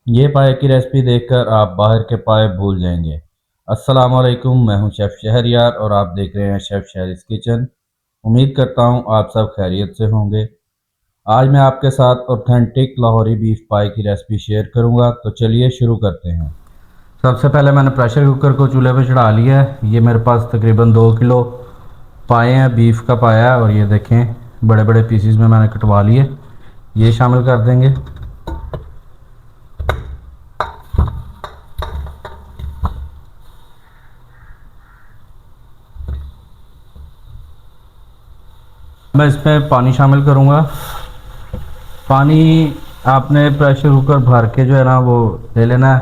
ये पाए की रेसिपी देखकर आप बाहर के पाए भूल जाएंगे। अस्सलाम वालेकुम, मैं हूं शेफ़ शहरयार और आप देख रहे हैं शेफ़ शहरिस किचन। उम्मीद करता हूं आप सब खैरियत से होंगे। आज मैं आपके साथ ऑथेंटिक लाहौरी बीफ पाए की रेसिपी शेयर करूंगा, तो चलिए शुरू करते हैं। सबसे पहले मैंने प्रेशर कुकर को चूल्हे पे चढ़ा लिया है। ये मेरे पास तकरीबन 2 किलो पाए हैं, बीफ का पाया है, और ये देखें बड़े बड़े पीसीज में मैंने कटवा लिए। ये शामिल कर देंगे। मैं इसमें पानी शामिल करूँगा। पानी आपने प्रेशर कुकर भर के जो है ना वो ले लेना है।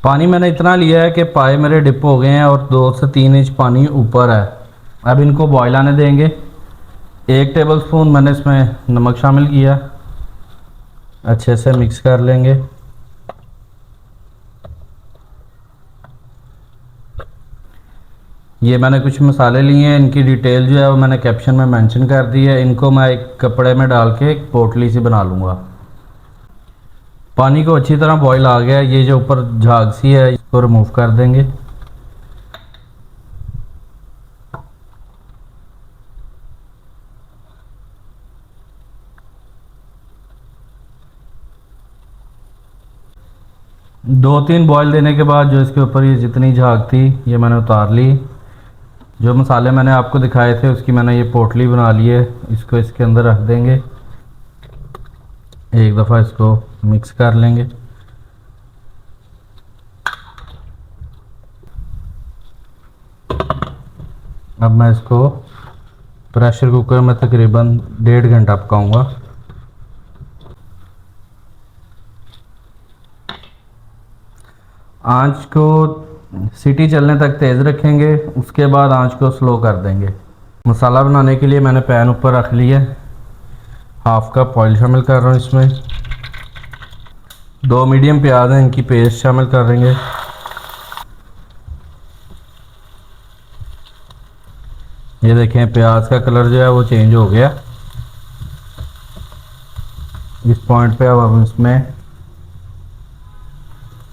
पानी मैंने इतना लिया है कि पाए मेरे डिप हो गए हैं और 2 से 3 इंच पानी ऊपर है। अब इनको बॉयल आने देंगे। 1 टेबलस्पून मैंने इसमें नमक शामिल किया। अच्छे से मिक्स कर लेंगे। ये मैंने कुछ मसाले लिए हैं, इनकी डिटेल जो है वो मैंने कैप्शन में मेंशन कर दी है। इनको मैं एक कपड़े में डाल के एक पोटली सी बना लूँगा। पानी को अच्छी तरह बॉयल आ गया है। ये जो ऊपर झाग सी है इसको रिमूव कर देंगे। दो तीन बॉयल देने के बाद जो इसके ऊपर ये जितनी झाग थी ये मैंने उतार ली। जो मसाले मैंने आपको दिखाए थे उसकी मैंने ये पोटली बना ली है। इसको इसके अंदर रख देंगे। एक दफ़ा इसको मिक्स कर लेंगे। अब मैं इसको प्रेशर कुकर में तकरीबन 1.5 घंटा पकाऊंगा। आंच को सीटी चलने तक तेज़ रखेंगे, उसके बाद आंच को स्लो कर देंगे। मसाला बनाने के लिए मैंने पैन ऊपर रख लिया। हाफ कप ऑयल शामिल कर रहा हूँ इसमें। 2 मीडियम प्याज हैं, इनकी पेस्ट शामिल कर देंगे। ये देखें प्याज का कलर जो है वो चेंज हो गया। इस पॉइंट पे अब हम इसमें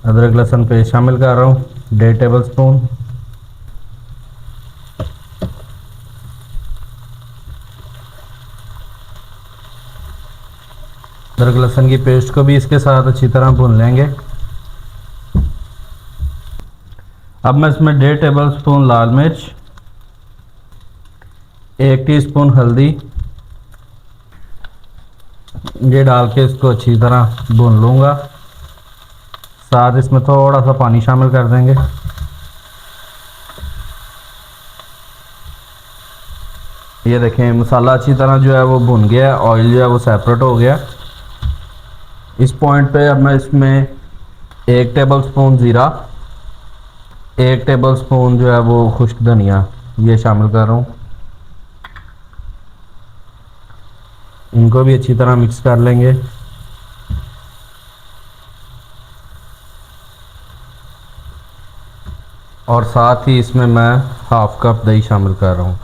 अदरक लहसुन पेस्ट शामिल कर रहा हूँ, 1.5 टेबलस्पून। अदरक लहसुन की पेस्ट को भी इसके साथ अच्छी तरह भून लेंगे। अब मैं इसमें 1.5 टेबलस्पून लाल मिर्च, 1 टीस्पून हल्दी ये डाल के इसको अच्छी तरह भून लूँगा। साथ इसमें थोड़ा सा पानी शामिल कर देंगे। ये देखें मसाला अच्छी तरह जो है वो भुन गया, ऑयल जो है वो सेपरेट हो गया। इस पॉइंट पे अब मैं इसमें 1 टेबलस्पून ज़ीरा, 1 टेबलस्पून जो है वो खुश्क धनिया ये शामिल कर रहा हूँ। इनको भी अच्छी तरह मिक्स कर लेंगे। और साथ ही इसमें मैं हाफ कप दही शामिल कर रहा हूँ।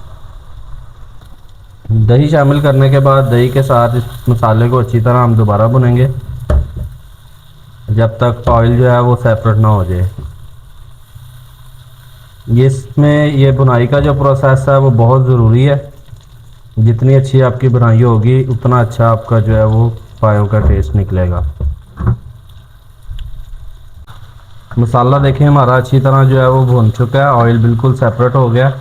दही शामिल करने के बाद दही के साथ इस मसाले को अच्छी तरह हम दोबारा भुनेंगे जब तक ऑयल जो है वो सेपरेट ना हो जाए। ये इसमें ये बुनाई का जो प्रोसेस है वो बहुत ज़रूरी है। जितनी अच्छी आपकी बुनाई होगी उतना अच्छा आपका जो है वो पायों का टेस्ट निकलेगा। मसाला देखें हमारा अच्छी तरह जो है वो भुन चुका है, ऑयल बिल्कुल सेपरेट हो गया।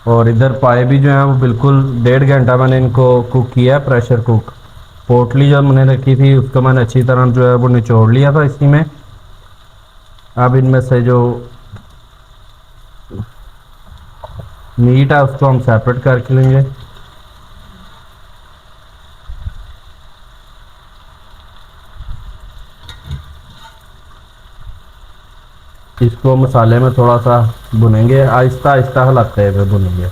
और इधर पाए भी जो है वो बिल्कुल 1.5 घंटा मैंने इनको कुक किया है, प्रेशर कुक। पोटली जो मैंने रखी थी उसको मैंने अच्छी तरह जो है वो निचोड़ लिया था इसी में। अब इनमें से जो मीट है उसको हम सेपरेट करके लेंगे। इसको मसाले में थोड़ा सा भुनेंगे, आहिस्ता आहिस्ता हिलाते हुए भुनेंगे।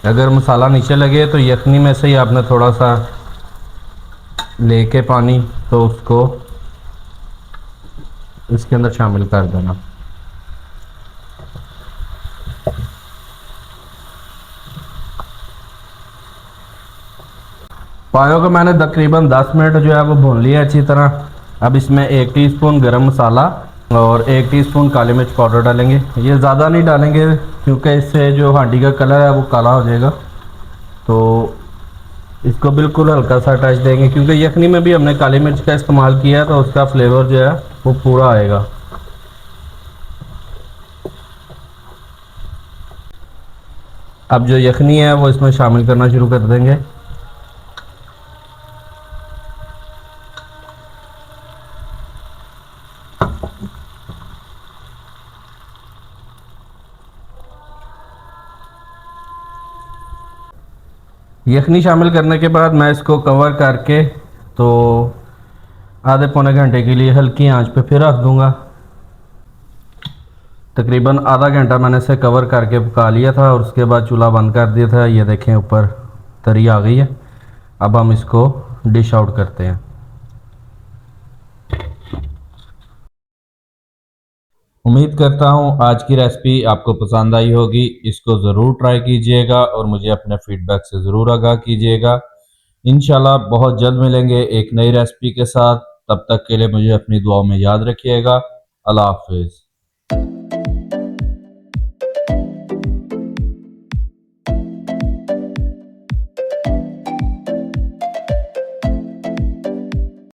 अगर मसाला नीचे लगे तो यखनी में से ही आपने थोड़ा सा लेके पानी तो उसको इसके अंदर शामिल कर देना। पायों को मैंने तकरीबन 10 मिनट जो है वो भून लिया अच्छी तरह। अब इसमें 1 टीस्पून गरम मसाला और 1 टीस्पून काली मिर्च पाउडर डालेंगे। ये ज़्यादा नहीं डालेंगे क्योंकि इससे जो हांडी का कलर है वो काला हो जाएगा। तो इसको बिल्कुल हल्का सा टच देंगे क्योंकि यखनी में भी हमने काली मिर्च का इस्तेमाल किया है तो उसका फ्लेवर जो है वो पूरा आएगा। अब जो यखनी है वो इसमें शामिल करना शुरू कर देंगे। यखनी शामिल करने के बाद मैं इसको कवर करके तो आधे पौने घंटे के लिए हल्की आंच पे फिर रख दूंगा। तकरीबन आधा घंटा मैंने इसे कवर करके पका लिया था और उसके बाद चूल्हा बंद कर दिया था। ये देखें ऊपर तरी आ गई है। अब हम इसको डिश आउट करते हैं। उम्मीद करता हूँ आज की रेसिपी आपको पसंद आई होगी। इसको ज़रूर ट्राई कीजिएगा और मुझे अपने फीडबैक से ज़रूर आगाह कीजिएगा। इंशाल्लाह बहुत जल्द मिलेंगे एक नई रेसिपी के साथ। तब तक के लिए मुझे अपनी दुआओं में याद रखिएगा। अल्लाह हाफिज़।